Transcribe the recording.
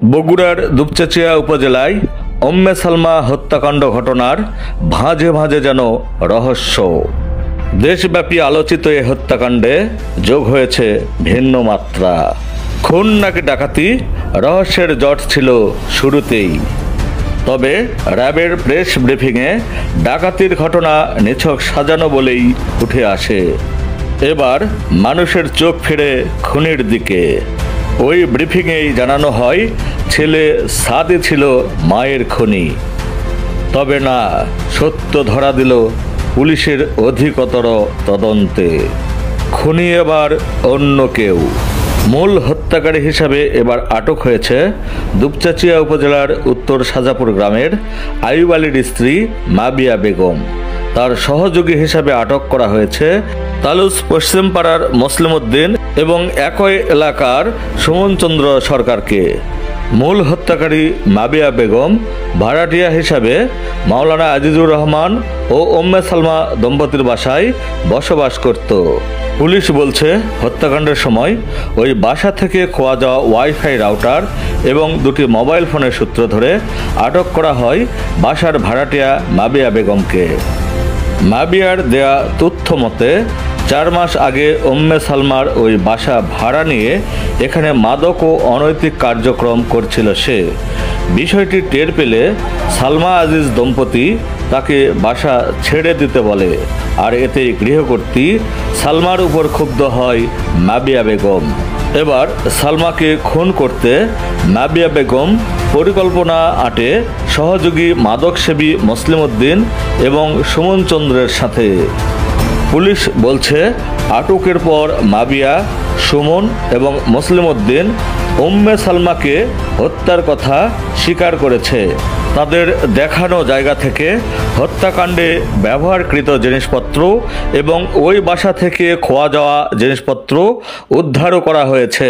বগুড়ার দুপচাঁচিয়া উপজেলায় উম্মে সালমা হত্যাকাণ্ড ঘটনার ভাঁজে ভাঁজে যেন রহস্য। দেশব্যাপী আলোচিত এই হত্যাকাণ্ডে যোগ হয়েছে ভিন্ন মাত্রা। খুন নাকি ডাকাতি, রহস্যের জট ছিল শুরুতেই। তবে র্যাবের প্রেস ব্রিফিংয়ে ডাকাতির ঘটনা নিছক সাজানো বলেই উঠে আসে। এবার মানুষের চোখ ফিরে খুনির দিকে। ওই ব্রিফিংয়েই জানানো হয় ছেলে সাদি ছিল মায়ের খুনি। তবে না, সত্য ধরা দিল পুলিশের অধিকতর তদন্তে। খুনি এবার অন্য কেউ। মূল হত্যাকারী হিসাবে এবার আটক হয়েছে দুপচাঁচিয়া উপজেলার উত্তর সাজাপুর গ্রামের আইয়ুব আলীর স্ত্রী মাবিয়া বেগম। তার সহযোগী হিসাবে আটক করা হয়েছে তালুস পশ্চিমপাড়ার মুসলিম উদ্দিন এবং একই এলাকার সুমন চন্দ্র সরকারকে। মূল হত্যাকারী মাবিয়া বেগম ভাড়াটিয়া হিসাবে মাওলানা আজিজুর রহমান ও উম্মে সালমা দম্পতির বাসায় বসবাস করত। পুলিশ বলছে হত্যাকাণ্ডের সময় ওই বাসা থেকে খোয়া যাওয়া ওয়াইফাই রাউটার এবং দুটি মোবাইল ফোনের সূত্র ধরে আটক করা হয় বাসার ভাড়াটিয়া মাবিয়া বেগমকে। মাবিয়ার দেয়া তথ্য মতে 4 মাস আগে উম্মে সালমার ওই বাসা ভাড়া নিয়ে এখানে মাদক ও অনৈতিক কার্যক্রম করছিল সে। বিষয়টি টের পেলে সালমা আজিজ দম্পতি তাকে বাসা ছেড়ে দিতে বলে, আর এতে গৃহকর্ত্রী সালমার উপর ক্ষুব্ধ হয় মাবিয়া বেগম। এবার সালমাকে খুন করতে মাবিয়া বেগম পরিকল্পনা আঁটে সহযোগী মাদকসেবী মুসলিম উদ্দিন এবং সুমন চন্দ্রের সাথে। পুলিশ বলছে আটকের পর মাবিয়া, সুমন এবং মুসলিম উদ্দিন উম্মে সালমাকে হত্যার কথা স্বীকার করেছে। তাদের দেখানো জায়গা থেকে হত্যাকাণ্ডে ব্যবহারকৃত জিনিসপত্র এবং ওই বাসা থেকে খোয়া যাওয়া জিনিসপত্র উদ্ধারও করা হয়েছে।